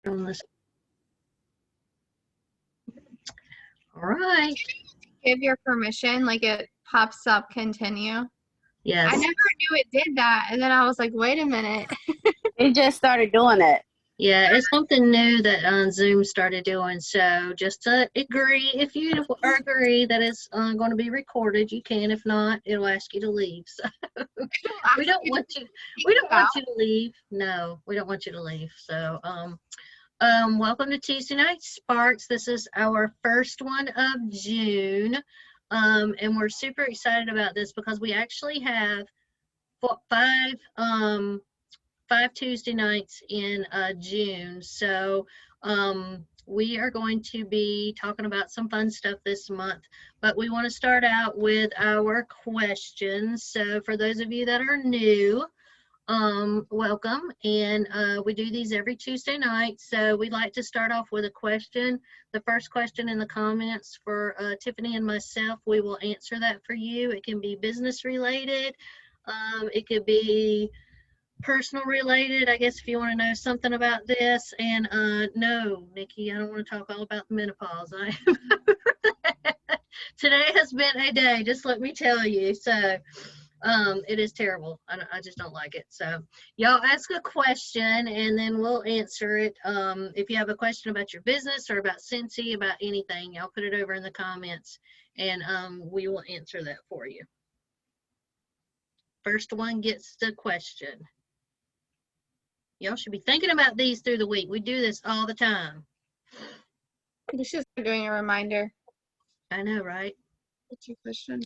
On this. All right. Give your permission, like it pops up continue. Yes. I never knew it did that, and then I was like, wait a minute. It just started doing it. Yeah, it's something new that Zoom started doing. So just to agree, if you agree that it's going to be recorded, you can. If not, it'll ask you to leave. So we don't want you. We don't want you to leave. No, we don't want you to leave. So welcome to Tuesday Night Sparks. This is our first one of June, and we're super excited about this because we actually have five Tuesday nights in June. So we are going to be talking about some fun stuff this month, but we want to start out with our questions. So for those of you that are new, welcome. And we do these every Tuesday night. So we'd like to start off with a question. The first question in the comments for Tiffany and myself, we will answer that for you. It can be business related. It could be personal related, I guess, if you want to know something about this. And no, Nikki, I don't want to talk all about the menopause. I am over that. Today has been a day, just let me tell you. So it is terrible. I just don't like it. So y'all ask a question and then we'll answer it. If you have a question about your business or about Scentsy, about anything, y'all put it over in the comments and we will answer that for you. First one gets the question. Y'all should be thinking about these through the week. We do this all the time. We should start doing a reminder. I know, right? What's your question?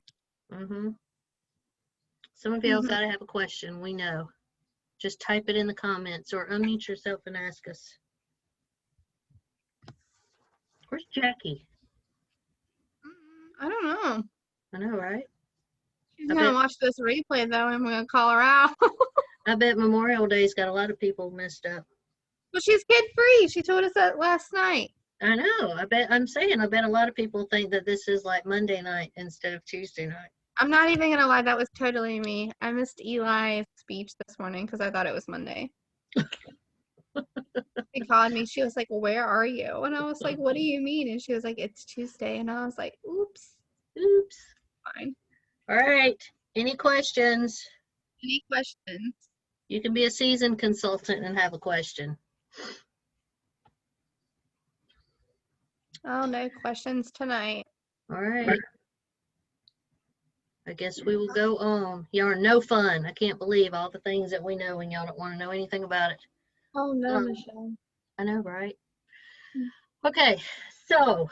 Some of y'all gotta have a question. We know. Just type it in the comments or unmute yourself and ask us. Where's Jackie? I don't know. I know, right? She's gonna watch this replay though, and I'm gonna call her out. I bet Memorial Day's got a lot of people messed up. Well, she's kid free. She told us that last night. I know. I bet a lot of people think that this is like Monday night instead of Tuesday night. I'm not even gonna lie, that was totally me. I missed Eli's speech this morning because I thought it was Monday. She called me. She was like, "Where are you?" And I was like, "What do you mean?" And she was like, "It's Tuesday." And I was like, "Oops." Oops. Fine. All right. Any questions? Any questions? You can be a seasoned consultant and have a question. Oh, no questions tonight. All right. I guess we will go on. Y'all are no fun. I can't believe all the things that we know and y'all don't want to know anything about it. Oh, no, Michelle. I know, right? Okay, so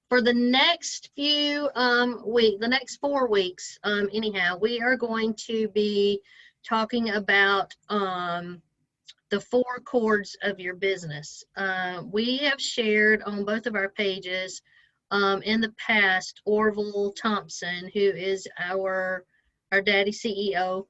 for the next few the next 4 weeks, anyhow, we are going to be talking about the 4 chords of your business. We have shared on both of our pages in the past, Orville Thompson, who is our daddy CEO.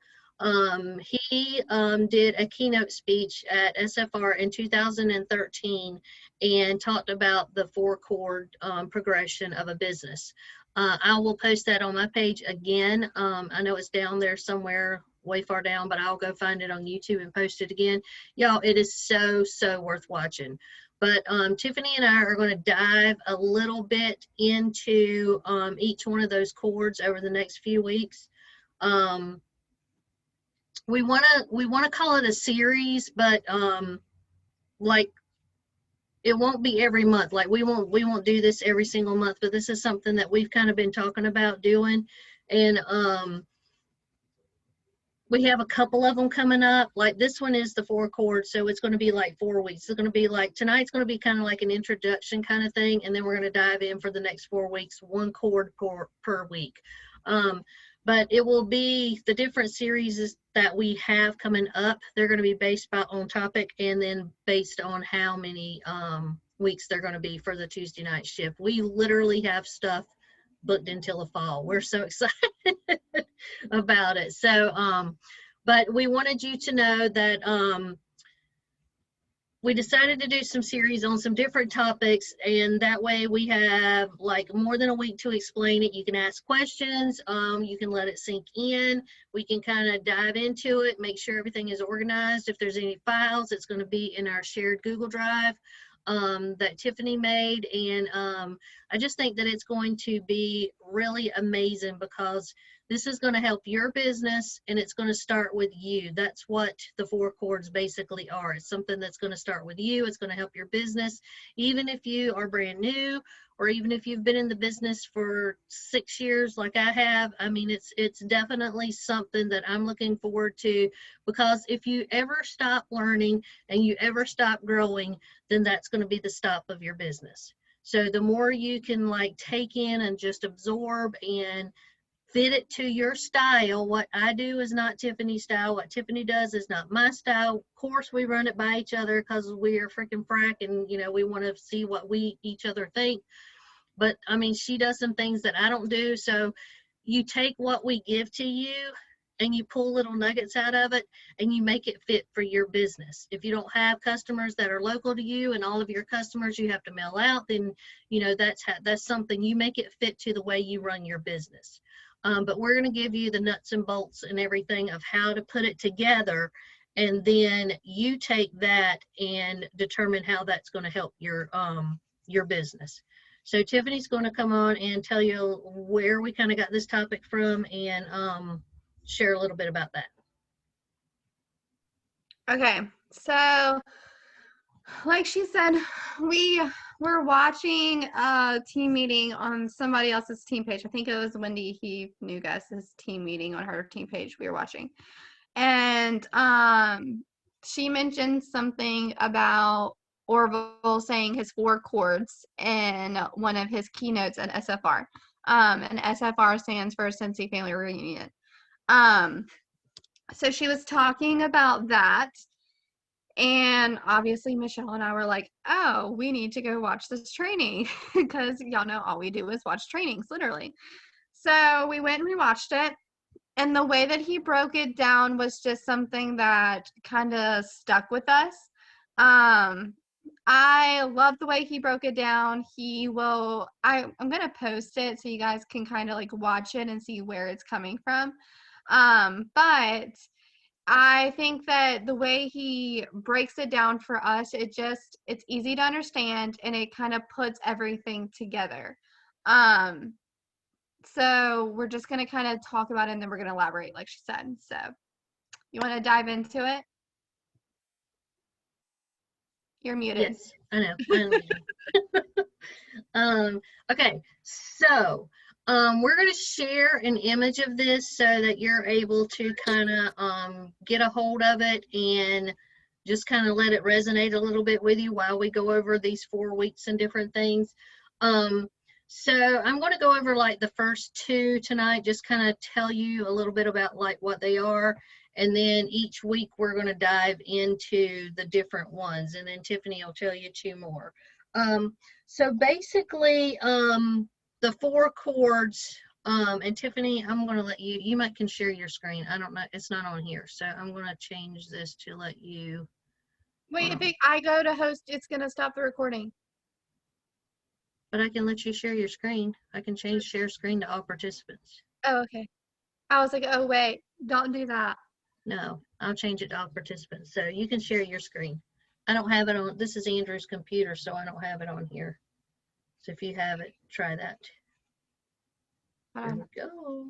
He did a keynote speech at SFR in 2013 and talked about the 4 chord progression of a business. I will post that on my page again. I know it's down there somewhere way far down, but I'll go find it on YouTube and post it again. Y'all, it is so worth watching. But Tiffany and I are going to dive a little bit into each one of those chords over the next few weeks. We want to call it a series, but like it won't be every month. Like we won't do this every single month, but this is something that we've kind of been talking about doing. And we have a couple of them coming up. Like this one is the 4 chords, so it's going to be like 4 weeks. It's going to be like, tonight's going to be kind of like an introduction kind of thing, and then we're going to dive in for the next 4 weeks, 1 chord per week. But it will be the different series that we have coming up. They're going to be based on topic and then based on how many weeks they're going to be for the Tuesday night shift. We literally have stuff booked until the fall. We're so excited about it. So, but we wanted you to know that we decided to do some series on some different topics, and that way we have like more than a week to explain it. You can ask questions, you can let it sink in, we can kind of dive into it, make sure everything is organized. If there's any files, it's going to be in our shared Google Drive that Tiffany made, and I just think that it's going to be really amazing because this is going to help your business, and it's going to start with you. That's what the 4 chords basically are. It's something that's going to start with you. It's going to help your business, even if you are brand new, or even if you've been in the business for 6 years like I have. I mean, it's definitely something that I'm looking forward to, because if you ever stop learning and you ever stop growing, then that's going to be the stop of your business. So the more you can like take in and just absorb and fit it to your style. What I do is not Tiffany's style. What Tiffany does is not my style. Of course, we run it by each other because we are freaking frack, and you know, we want to see what we each other think. But I mean, she does some things that I don't do. So you take what we give to you and you pull little nuggets out of it and you make it fit for your business. If you don't have customers that are local to you and all of your customers you have to mail out, then you know that's something you make it fit to the way you run your business. But we're going to give you the nuts and bolts and everything of how to put it together, and then you take that and determine how that's going to help your business. So Tiffany's going to come on and tell you where we kind of got this topic from, and share a little bit about that. Okay, so like she said, we were watching a team meeting on somebody else's team page. I think it was Wendy He New Gus's team meeting on her team page we were watching. And she mentioned something about Orville saying his 4 chords in one of his keynotes at SFR. And SFR stands for Scentsy Family Reunion. So she was talking about that. And obviously, Michelle and I were like, oh, we need to go watch this training because y'all know all we do is watch trainings, literally. So we went and we watched it. And the way that he broke it down was just something that kind of stuck with us. I love the way he broke it down. I'm going to post it so you guys can kind of like watch it and see where it's coming from. But I think that the way he breaks it down for us, it's easy to understand, and it kind of puts everything together. So we're just going to kind of talk about it, and then we're going to elaborate, like she said. So you want to dive into it? You're muted. Yes, I know. Okay, so we're going to share an image of this so that you're able to kind of get a hold of it and just kind of let it resonate a little bit with you while we go over these 4 weeks and different things. So I'm going to go over like the first 2 tonight, just kind of tell you a little bit about like what they are. And then each week we're going to dive into the different ones. And then Tiffany will tell you 2 more. So basically, the 4 chords, and Tiffany, I'm going to let you might can share your screen. I don't know. It's not on here. So I'm going to change this to let you. Wait, if I go to host, it's going to stop the recording. But I can let you share your screen. I can change share screen to all participants. Oh, okay. I was like, oh, wait, don't do that. No, I'll change it to all participants. So you can share your screen. I don't have it on, this is Andrew's computer, so I don't have it on here. So if you have it, try that. There we go.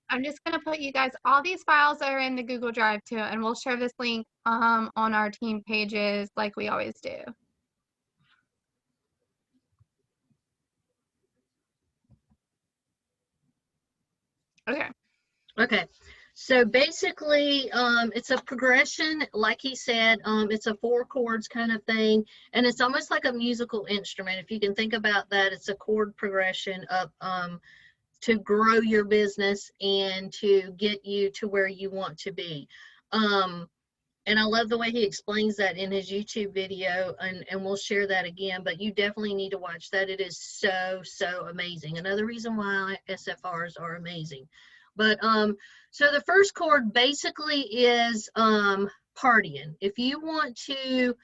I'm just going to put you guys, all these files are in the Google Drive too, and we'll share this link on our team pages like we always do. Okay. Okay. So basically, it's a progression, like he said, it's a 4 chords kind of thing, and it's almost like a musical instrument. If you can think about that, it's a chord progression up to grow your business and to get you to where you want to be. And I love the way he explains that in his YouTube video, and we'll share that again, but you definitely need to watch that. It is so, so amazing. Another reason why SFRs are amazing. But so the first chord basically is partying. If you want to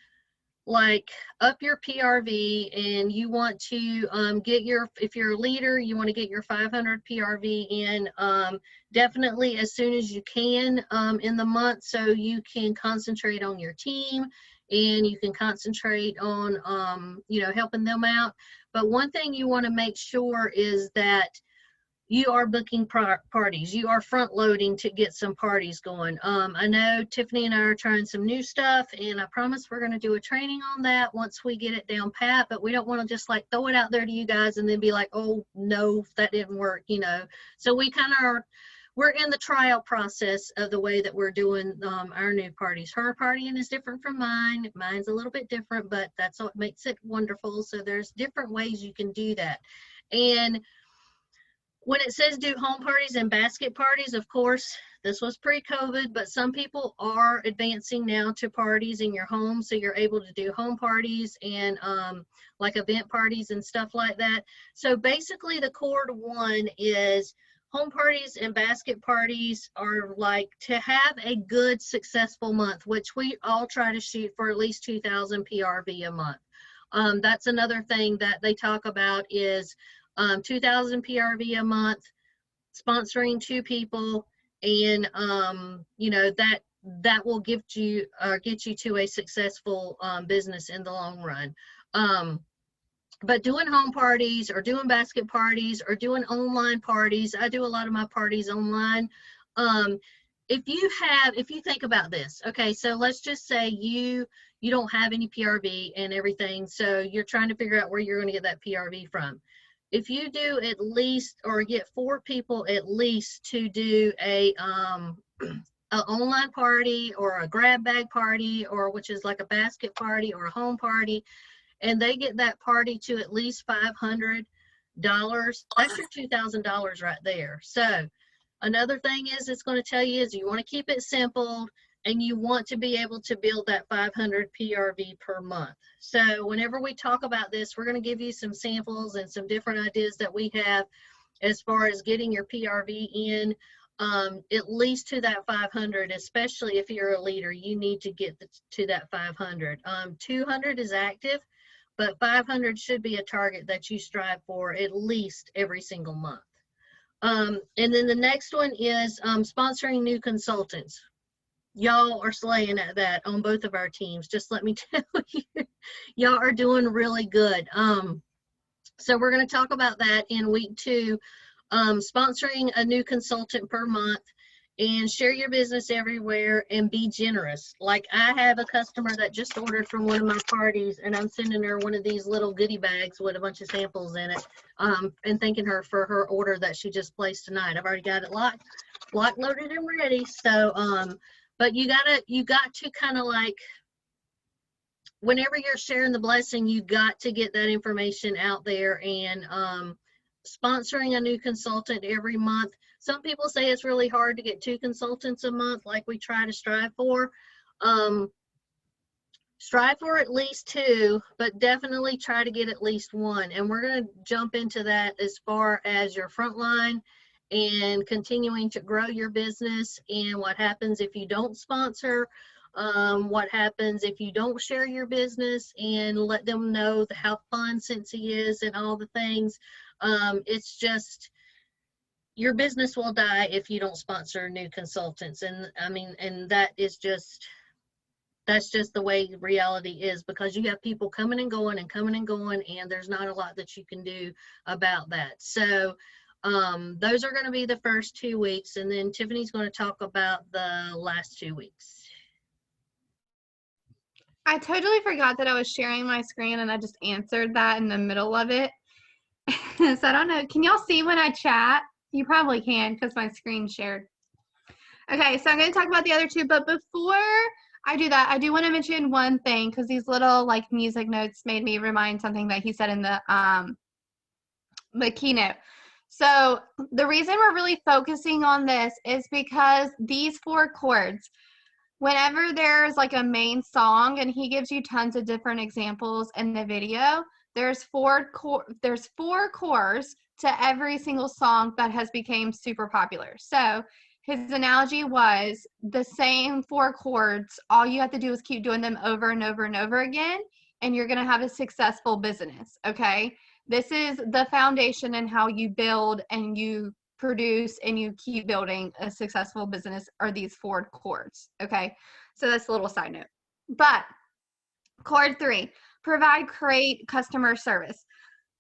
like up your PRV and you want to get your, if you're a leader, you want to get your 500 PRV in definitely as soon as you can in the month, so you can concentrate on your team and you can concentrate on you know, helping them out. But one thing you want to make sure is that you are booking parties. You are front loading to get some parties going. I know Tiffany and I are trying some new stuff, and I promise we're going to do a training on that once we get it down pat, but we don't want to just like throw it out there to you guys and then be like, oh no, that didn't work, you know. So we kind of are, we're in the trial process of the way that we're doing our new parties. Her partying is different from mine. Mine's a little bit different, but that's what makes it wonderful. So there's different ways you can do that. And when it says do home parties and basket parties, of course, this was pre-COVID, but some people are advancing now to parties in your home. So you're able to do home parties and like event parties and stuff like that. So basically the Chord one is home parties and basket parties are like to have a good, successful month, which we all try to shoot for at least 2,000 PRV a month. That's another thing that they talk about is 2,000 PRV a month, sponsoring 2 people, and you know, that will get you to a successful business in the long run. But doing home parties or doing basket parties or doing online parties, I do a lot of my parties online. If you think about this, okay, so let's just say you don't have any PRV and everything, so you're trying to figure out where you're going to get that PRV from. If you do at least, or get 4 people at least to do a online party or a grab bag party, or which is like a basket party or a home party, and they get that party to at least $500, that's your $2,000 right there. So another thing is it's going to tell you is you want to keep it simple, and you want to be able to build that 500 PRV per month. So whenever we talk about this, we're going to give you some samples and some different ideas that we have as far as getting your PRV in at least to that 500, especially if you're a leader, you need to get to that 500. 200 is active, but 500 should be a target that you strive for at least every single month. And then the next one is sponsoring new consultants. Y'all are slaying at that on both of our teams. Just let me tell you, y'all are doing really good. So we're going to talk about that in week 2, sponsoring a new consultant per month, and share your business everywhere and be generous. Like I have a customer that just ordered from one of my parties, and I'm sending her one of these little goodie bags with a bunch of samples in it, and thanking her for her order that she just placed tonight. I've already got it locked, loaded, and ready. So, but you got to kind of like, whenever you're sharing the blessing, you got to get that information out there. And sponsoring a new consultant every month. Some people say it's really hard to get 2 consultants a month, like we try to strive for. Strive for at least 2, but definitely try to get at least 1. And we're going to jump into that as far as your front line and continuing to grow your business, and what happens if you don't sponsor, what happens if you don't share your business and let them know how fun Scentsy is and all the things. It's just, your business will die if you don't sponsor new consultants. And I mean, and that's just the way reality is, because you have people coming and going and coming and going, and there's not a lot that you can do about that. So those are going to be the first 2 weeks, and then Tiffany's going to talk about the last 2 weeks. I totally forgot that I was sharing my screen, and I just answered that in the middle of it. So I don't know. Can y'all see when I chat? You probably can because my screen's shared. Okay, so I'm going to talk about the other 2, but before I do that, I do want to mention one thing, because these little like music notes made me remind something that he said in the keynote. So the reason we're really focusing on this is because these 4 chords, whenever there's like a main song, and he gives you tons of different examples in the video, there's 4 chords to every single song that has become super popular. So his analogy was the same 4 chords. All you have to do is keep doing them over and over and over again, and you're going to have a successful business. Okay. This is the foundation and how you build and you produce and you keep building a successful business are these 4 chords. Okay. So that's a little side note. But chord 3, provide great customer service.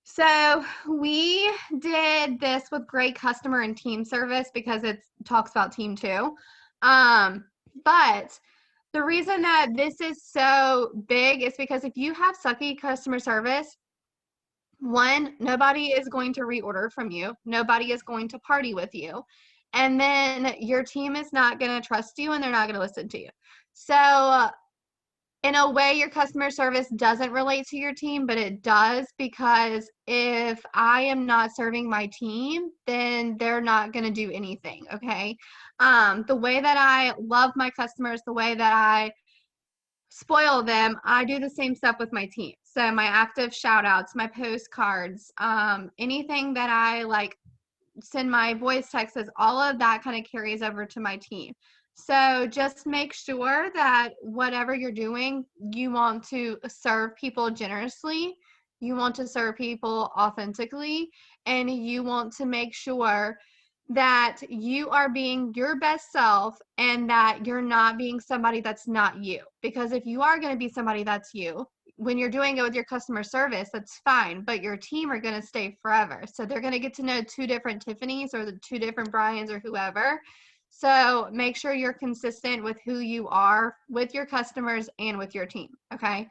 So we did this with great customer and team service because it talks about team too. But the reason that this is so big is because if you have sucky customer service, one, nobody is going to reorder from you. Nobody is going to party with you. And then your team is not going to trust you and they're not going to listen to you. So in a way, your customer service doesn't relate to your team, but it does, because if I am not serving my team, then they're not going to do anything. Okay. The way that I love my customers, the way that I spoil them, I do the same stuff with my team. So my active shout outs, my postcards, anything that I like send my voice texts, all of that kind of carries over to my team. So just make sure that whatever you're doing, you want to serve people generously, you want to serve people authentically, and you want to make sure that you are being your best self and that you're not being somebody that's not you. Because if you are going to be somebody that's you, when you're doing it with your customer service, that's fine, but your team are going to stay forever. So they're going to get to know 2 different Tiffany's or the 2 different Brian's or whoever. So make sure you're consistent with who you are with your customers and with your team. Okay.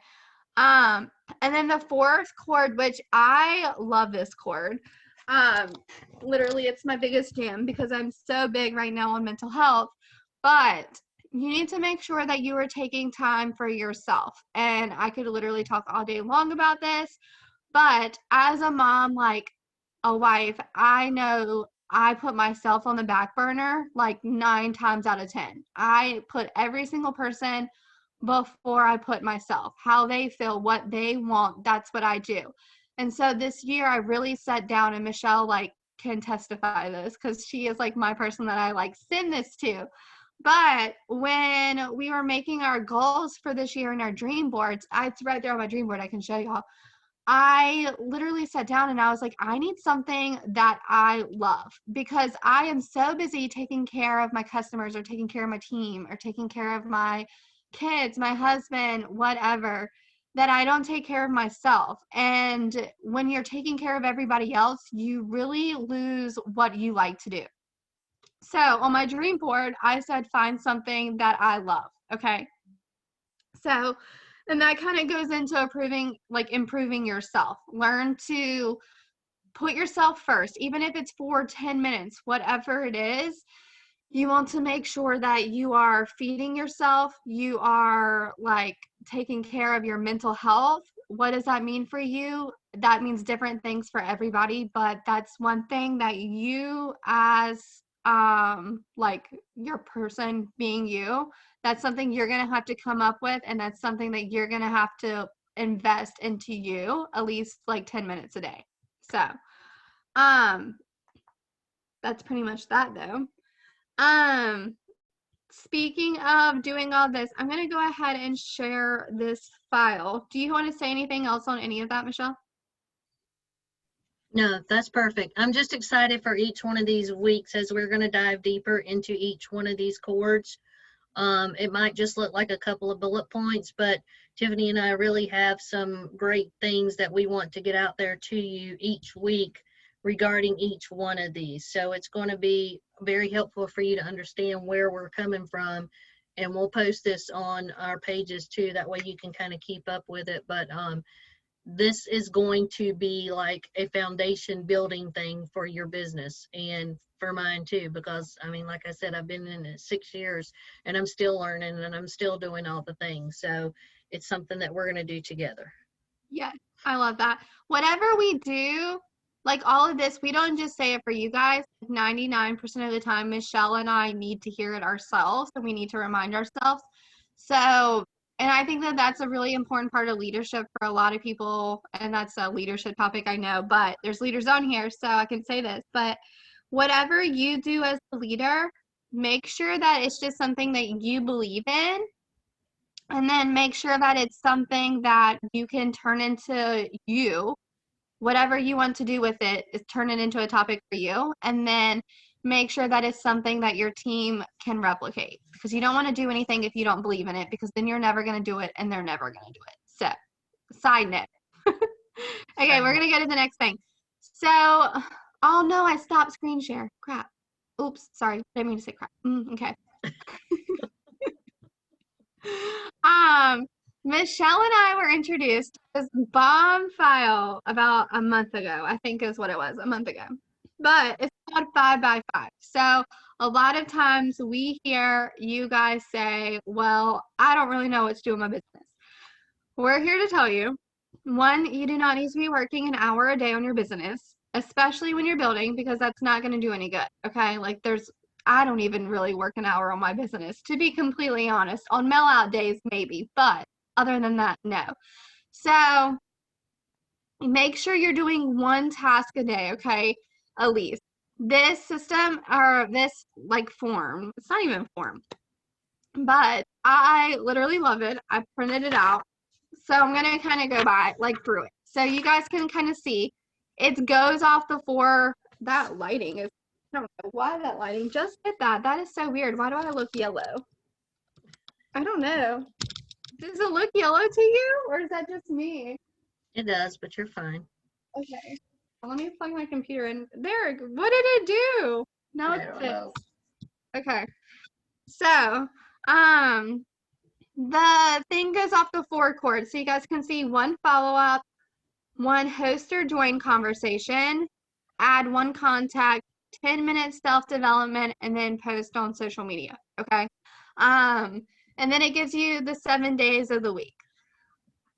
And then the 4th chord, which I love this chord. Literally it's my biggest jam because I'm so big right now on mental health, but you need to make sure that you are taking time for yourself. And I could literally talk all day long about this, but as a mom, like a wife, I know I put myself on the back burner like 9 times out of 10. I put every single person before I put myself. How they feel, what they want, that's what I do. And so this year I really sat down, and Michelle like can testify this because she is like my person that I like send this to. But when we were making our goals for this year in our dream boards, it's right there on my dream board, I can show y'all. I literally sat down and I was like, I need something that I love, because I am so busy taking care of my customers or taking care of my team or taking care of my kids, my husband, whatever, that I don't take care of myself. And when you're taking care of everybody else, you really lose what you like to do. So on my dream board, I said, find something that I love. Okay. So, and that kind of goes into improving yourself. Learn to put yourself first, even if it's for 10 minutes, whatever it is. You want to make sure that you are feeding yourself. You are like taking care of your mental health. What does that mean for you? That means different things for everybody, but that's one thing that you as like your person being you, that's something you're going to have to come up with, and that's something that you're going to have to invest into you at least like 10 minutes a day. So that's pretty much that though. Speaking of doing all this, I'm going to go ahead and share this file. Do you want to say anything else on any of that, Michelle? No, that's perfect. I'm just excited for each one of these weeks as we're going to dive deeper into each one of these chords. It might just look like a couple of bullet points, but Tiffany and I really have some great things that we want to get out there to you each week regarding each one of these. So it's going to be very helpful for you to understand where we're coming from. And we'll post this on our pages too. That way you can kind of keep up with it. But this is going to be like a foundation building thing for your business and for mine too, because I mean, like I said, I've been in it 6 years and I'm still learning and I'm still doing all the things. So it's something that we're going to do together. Yeah, I love that. Whatever we do, like all of this, we don't just say it for you guys. 99% of the time, Michelle and I need to hear it ourselves, and we need to remind ourselves. So, and I think that that's a really important part of leadership for a lot of people, and that's a leadership topic, I know, but there's leaders on here, so I can say this. But whatever you do as a leader, make sure that it's just something that you believe in, and then make sure that it's something that you can turn into you. Whatever you want to do with it is turn it into a topic for you, and then make sure that it's something that your team can replicate, because you don't want to do anything if you don't believe in it, because then you're never going to do it and they're never going to do it. So, side note. Okay, we're going to go to the next thing. So, oh no, I stopped screen share. Crap. Oops, sorry. Didn't mean to say crap. Okay. Michelle and I were introduced to this bomb file about a month ago. I think is what it was, a month ago. But it's called 5x5. So a lot of times we hear you guys say, well, I don't really know what to do with my business. We're here to tell you, one, you do not need to be working an hour a day on your business, especially when you're building, because that's not going to do any good. Okay. Like I don't even really work an hour on my business, to be completely honest. On mail out days, maybe, but other than that, no. So make sure you're doing one task a day, okay? At least. This system, or this like form, it's not even a form, but I literally love it. I printed it out. So I'm going to kind of go by like through it. So you guys can kind of see it goes off the 4. That lighting is, I don't know why that lighting just hit that. That is so weird. Why do I look yellow? I don't know. Does it look yellow to you, or is that just me? It does, but you're fine. Okay. Well, let me plug my computer in. There. What did it do? No, it's fixed. Okay. So, the thing goes off the 4 chords. So you guys can see 1 follow-up, 1 host or join conversation, add 1 contact, 10-minute self-development, and then post on social media. Okay. And then it gives you the 7 days of the week.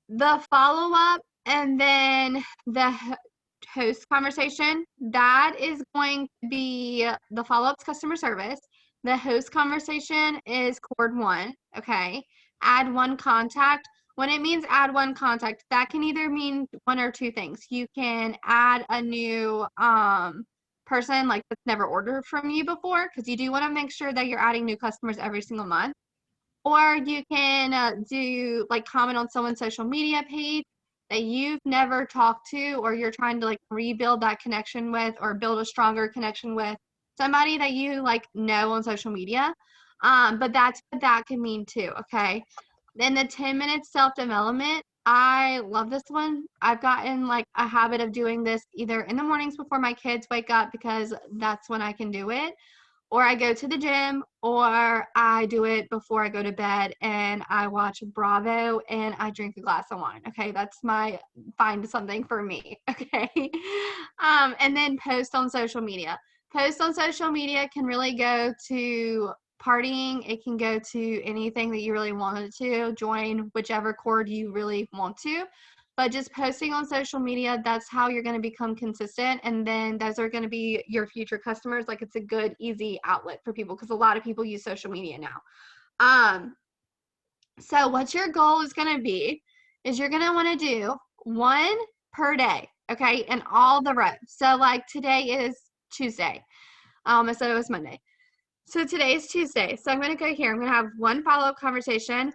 The follow-up and then the host conversation, that is going to be the follow-up's customer service. The host conversation is Chord 1. Okay. Add 1 contact. When it means add 1 contact, that can either mean 1 or 2 things. You can add a new person like that's never ordered from you before, because you do want to make sure that you're adding new customers every single month. Or you can do like comment on someone's social media page that you've never talked to, or you're trying to like rebuild that connection with, or build a stronger connection with somebody that you like know on social media. But that's what that can mean too. Okay. Then the 10-minute self-development, I love this one. I've gotten like a habit of doing this either in the mornings before my kids wake up, because that's when I can do it, or I go to the gym, or I do it before I go to bed and I watch Bravo and I drink a glass of wine. Okay, that's my find something for me. Okay. And then post on social media. Post on social media can really go to partying. It can go to anything that you really wanted to. Join whichever chord you really want to. But just posting on social media, that's how you're going to become consistent. And then those are going to be your future customers. Like, it's a good, easy outlet for people, because a lot of people use social media now. So what your goal is going to be is you're going to want to do 1 per day, okay, in all the rows. So like today is Tuesday. I said it was Monday. So today is Tuesday. So I'm going to go here. I'm going to have 1 follow-up conversation,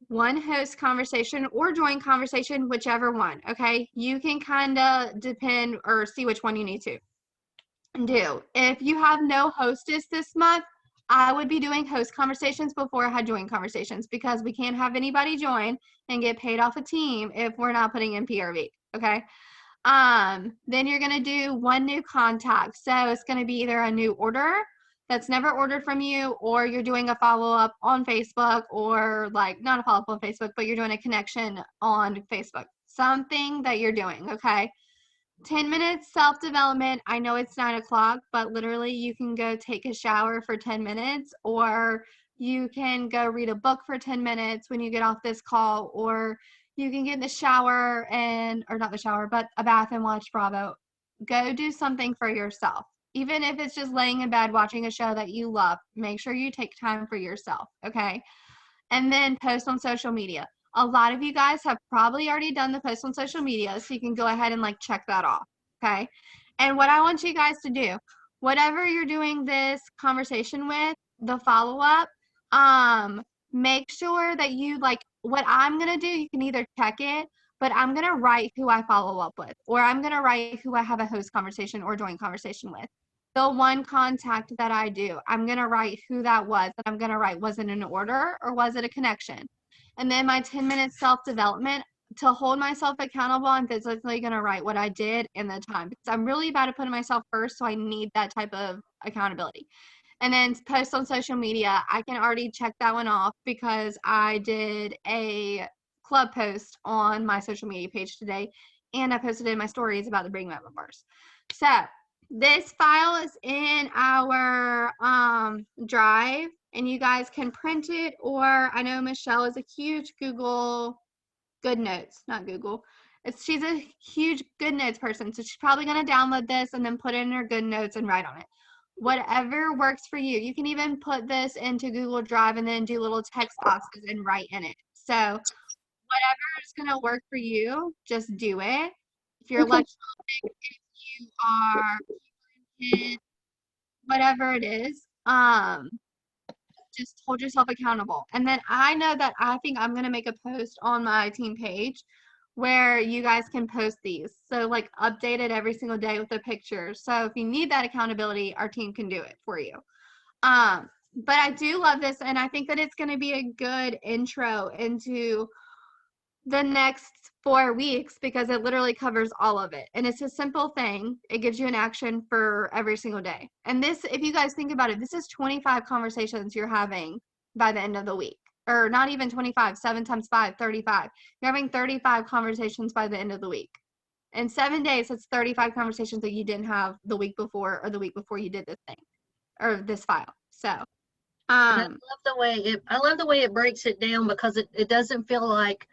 1 host conversation, or join conversation, whichever one. Okay. You can kind of depend or see which one you need to do. If you have no hostess this month, I would be doing host conversations before I had join conversations, because we can't have anybody join and get paid off a team if we're not putting in PRV. Okay. Then you're going to do 1 new contact. So it's going to be either a new order that's never ordered from you, or you're doing a follow-up on Facebook, or like not a follow-up on Facebook, but you're doing a connection on Facebook, something that you're doing. Okay. 10 minutes self-development. I know it's 9 o'clock, but literally you can go take a shower for 10 minutes, or you can go read a book for 10 minutes when you get off this call, or you can get in the shower or not the shower, but a bath and watch Bravo. Go do something for yourself. Even if it's just laying in bed watching a show that you love, make sure you take time for yourself, okay? And then post on social media. A lot of you guys have probably already done the post on social media, so you can go ahead and like check that off, okay? And what I want you guys to do, whatever you're doing this conversation with, the follow-up, make sure that you, like, what I'm going to do, you can either check it, but I'm going to write who I follow up with, or I'm going to write who I have a host conversation or joint conversation with. The one contact that I do, I'm going to write who that was, and I'm going to write, was it an order or was it a connection? And then my 10-minute self-development, to hold myself accountable, I'm physically going to write what I did and the time, because I'm really bad at putting myself first, so I need that type of accountability. And then post on social media, I can already check that one off because I did a club post on my social media page today, and I posted in my stories about the Bring Back bars. So this file is in our drive, and you guys can print it, or I know Michelle is a huge Google Good Notes, not Google. She's a huge Good Notes person, so she's probably going to download this and then put it in her Good Notes and write on it. Whatever works for you. You can even put this into Google Drive and then do little text boxes and write in it. So whatever is going to work for you, just do it. If you're electronic, if you are whatever it is, just hold yourself accountable. And then I know that I think I'm going to make a post on my team page where you guys can post these. So like update it every single day with a picture. So if you need that accountability, our team can do it for you. But I do love this, and I think that it's going to be a good intro into the next 4 weeks because it literally covers all of it. And it's a simple thing. It gives you an action for every single day. And this, if you guys think about it, this is 25 conversations you're having by the end of the week. Or not even 25, 7 times 5, 35. You're having 35 conversations by the end of the week. In 7 days, it's 35 conversations that you didn't have the week before or the week before you did this thing or this file. So, I love the way it breaks it down because it doesn't feel like,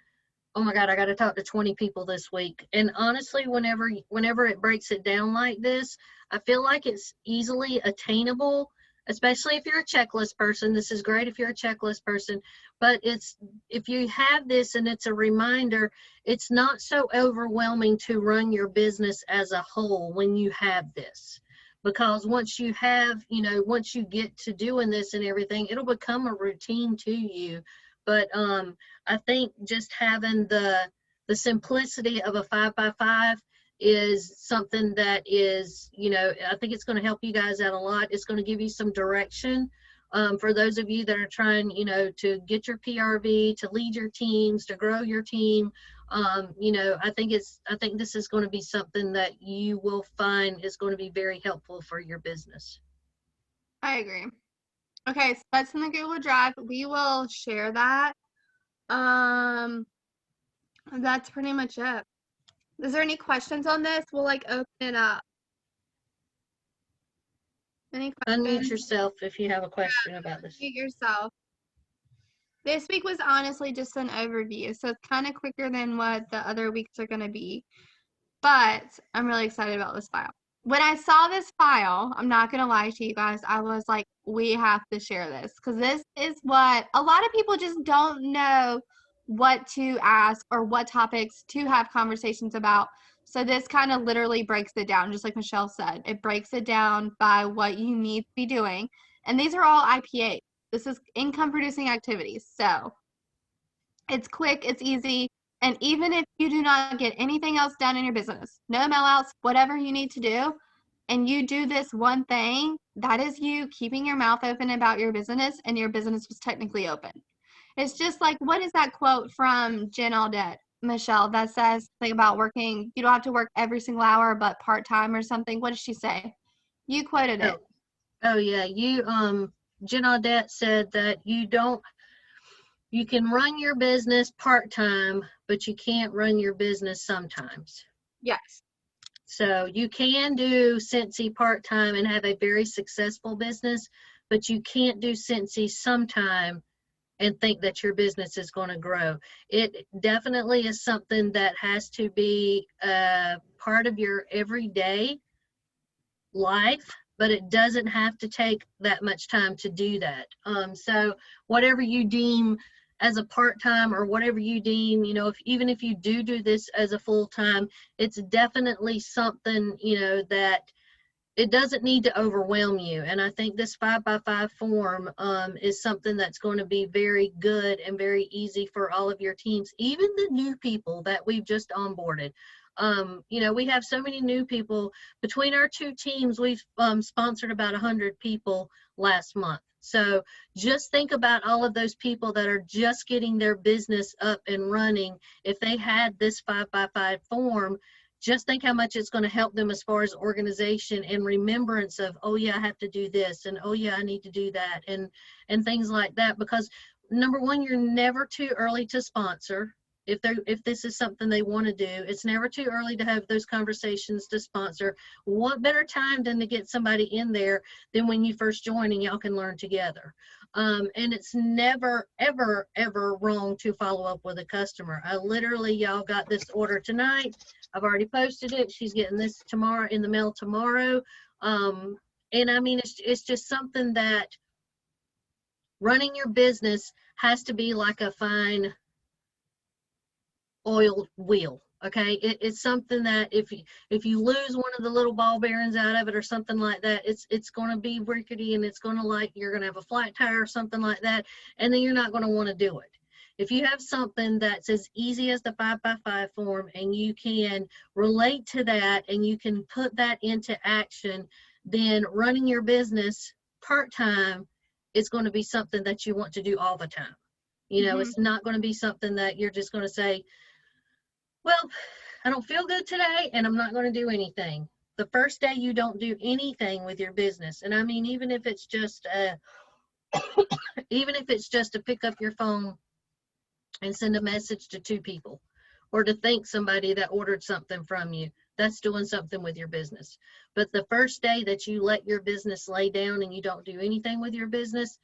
oh my God, I got to talk to 20 people this week. And honestly, whenever it breaks it down like this, I feel like it's easily attainable, especially if you're a checklist person. This is great if you're a checklist person, but if you have this and it's a reminder, it's not so overwhelming to run your business as a whole when you have this. Because once you get to doing this and everything, it'll become a routine to you. But I think just having the simplicity of a 5x5 is something that is, I think it's going to help you guys out a lot. It's going to give you some direction for those of you that are trying, to get your PRV, to lead your teams, to grow your team. I think this is going to be something that you will find is going to be very helpful for your business. I agree. Okay, so that's in the Google Drive. We will share that. That's pretty much it. Is there any questions on this? We'll open it up. Any questions? Unmute yourself if you have a question about this. Unmute yourself. This week was honestly just an overview, so it's kind of quicker than what the other weeks are going to be. But I'm really excited about this file. When I saw this file, I'm not going to lie to you guys, I was like, we have to share this because this is what a lot of people just don't know what to ask or what topics to have conversations about. So this kind of literally breaks it down, just like Michelle said. It breaks it down by what you need to be doing. And these are all IPA. This is income producing activities. So it's quick, it's easy. And even if you do not get anything else done in your business, no mail outs, whatever you need to do, and you do this one thing, that is you keeping your mouth open about your business, and your business was technically open. It's just like, what is that quote from Jen Audette, Michelle, that says something about working, you don't have to work every single hour, but part-time or something? What did she say? You quoted it. Oh yeah, Jen Audette said that you can run your business part-time, but you can't run your business sometimes. Yes. So you can do Scentsy part-time and have a very successful business, but you can't do Scentsy sometime and think that your business is going to grow. It definitely is something that has to be a part of your everyday life, but it doesn't have to take that much time to do that. So whatever you deem as a part-time or whatever you deem, even if you do this as a full-time, it's definitely something, that it doesn't need to overwhelm you. And I think this 5x5 form is something that's going to be very good and very easy for all of your teams, even the new people that we've just onboarded. You know, we have so many new people. Between our two teams, we've sponsored about 100 people last month. So just think about all of those people that are just getting their business up and running. If they had this 5x5 form, just think how much it's going to help them as far as organization and remembrance of, oh yeah, I have to do this, and oh yeah, I need to do that, and things like that. Because number one, you're never too early to sponsor. If this is something they want to do, it's never too early to have those conversations to sponsor. What better time than to get somebody in there than when you first join and y'all can learn together. And it's never, ever, ever wrong to follow up with a customer. I literally, y'all got this order tonight. I've already posted it. She's getting this tomorrow in the mail tomorrow. And I mean, it's just something that running your business has to be like a fine oiled wheel. Okay, it's something that if you lose one of the little ball bearings out of it or something like that, it's going to be rickety, and it's going to, like, you're going to have a flat tire or something like that, and then you're not going to want to do it. If you have something that's as easy as the 5x5 form and you can relate to that and you can put that into action, then running your business part-time is going to be something that you want to do all the time. You know, it's not going to be something that you're just going to say, well, I don't feel good today and I'm not going to do anything. The first day you don't do anything with your business, and I mean, even if it's just to pick up your phone and send a message to 2 people, or to thank somebody that ordered something from you, that's doing something with your business. But the first day that you let your business lay down and you don't do anything with your business,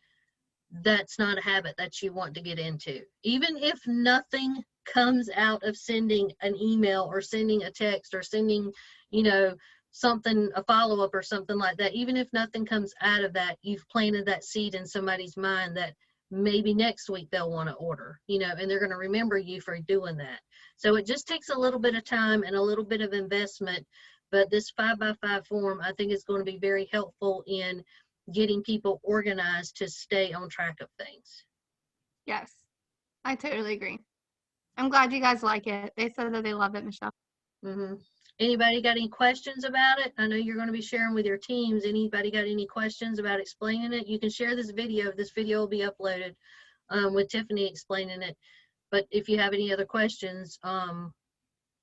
that's not a habit that you want to get into. Even if nothing comes out of sending an email or sending a text or sending, you know, something, a follow-up or something like that, even if nothing comes out of that, you've planted that seed in somebody's mind that maybe next week they'll want to order, you know, and they're going to remember you for doing that. So it just takes a little bit of time and a little bit of investment, but this 5x5 form, I think, is going to be very helpful in getting people organized to stay on track of things. Yes, I totally agree. I'm glad you guys like it. They said that they love it, Michelle. Anybody got any questions about it? I know you're going to be sharing with your teams. Anybody got any questions about explaining it? You can share this video. This video will be uploaded with Tiffany explaining it. But if you have any other questions,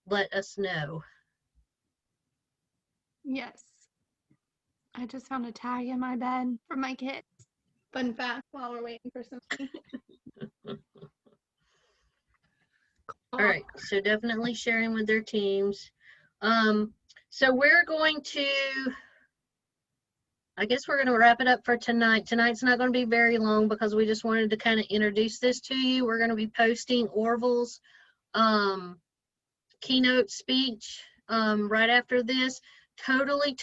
let us know. Yes. I just found a tag in my bed for my kids. Fun fact while we're waiting for something. All right, so definitely sharing with their teams. So we're going to, I guess we're going to wrap it up for tonight. Tonight's not going to be very long because we just wanted to kind of introduce this to you. We're going to be posting Orville's keynote speech right after this. Totally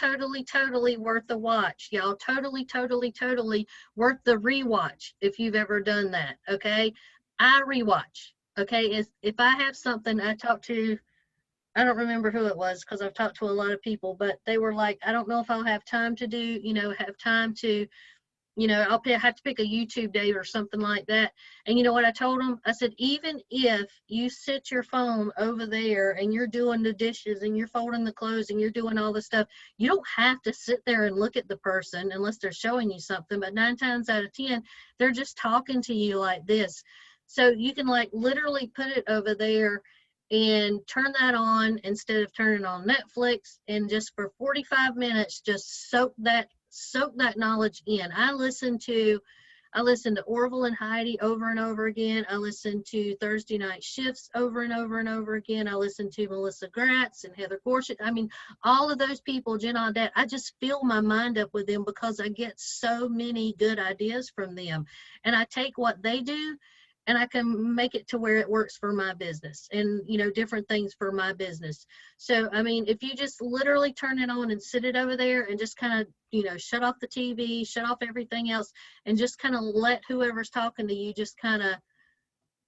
worth the watch, y'all. Totally worth the rewatch if you've ever done that. Okay, I rewatch. Okay, if I have something, I don't remember who it was because I've talked to a lot of people, but they were like, I don't know if I'll have time to do, have time to, I'll have to pick a YouTube date or something like that. And you know what I told them? I said, even if you sit your phone over there and you're doing the dishes and you're folding the clothes and you're doing all the stuff, you don't have to sit there and look at the person unless they're showing you something. But 9 times out of 10, they're just talking to you like this. So you can, like, literally put it over there and turn that on instead of turning on Netflix, and just for 45 minutes, just soak that knowledge in. I listen to Orville and Heidi over and over again. I listen to Thursday Night Shifts over and over and over again. I listen to Melissa Gratz and Heather Gorsuch. I mean, all of those people, Jen Audette, I just fill my mind up with them because I get so many good ideas from them. And I take what they do and I can make it to where it works for my business and, different things for my business. So, I mean, if you just literally turn it on and sit it over there and just kind of, shut off the TV, shut off everything else, and just kind of let whoever's talking to you just kind of,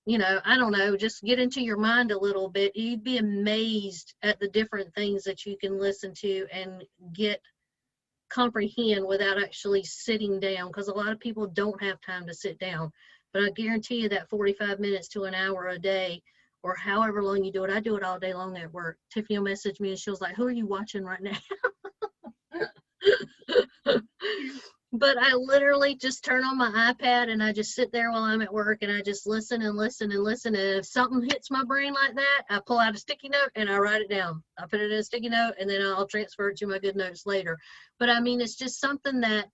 I don't know, just get into your mind a little bit. You'd be amazed at the different things that you can listen to and get comprehend without actually sitting down, because a lot of people don't have time to sit down. But I guarantee you that 45 minutes to an hour a day, or however long you do it, I do it all day long at work. Tiffany will message me and she was like, who are you watching right now? But I literally just turn on my iPad and I just sit there while I'm at work and I just listen and listen and listen. And if something hits my brain like that, I pull out a sticky note and I write it down. I put it in a sticky note and then I'll transfer it to my good notes later. But I mean, it's just something that,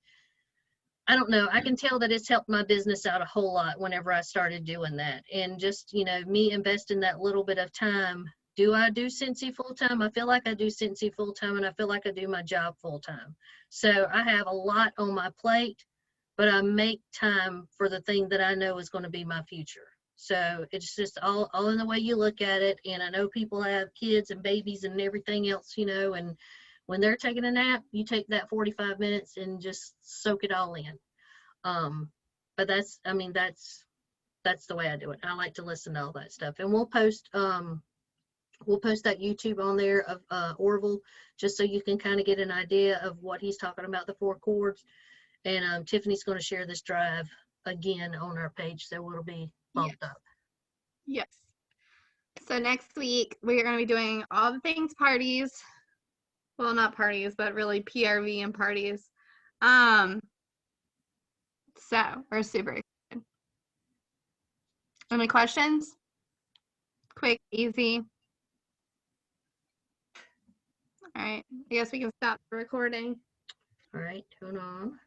I don't know, I can tell that it's helped my business out a whole lot whenever I started doing that. And just, you know, me investing that little bit of time. Do I do Scentsy full-time? I feel like I do Scentsy full-time, and I feel like I do my job full-time. So I have a lot on my plate, but I make time for the thing that I know is going to be my future. So it's just all in the way you look at it. And I know people have kids and babies and everything else, you know, and when they're taking a nap, you take that 45 minutes and just soak it all in. But that's, I mean, that's the way I do it. I like to listen to all that stuff. And we'll post that YouTube on there of Orville, just so you can kind of get an idea of what he's talking about, the 4 chords. And Tiffany's going to share this drive again on our page, so it'll be bumped up. Yes. So next week we're going to be doing all the things parties. Well, not parties, but really PRV and parties. So we're super excited. Any questions? Quick, easy. All right. I guess we can stop the recording. All right, hold on.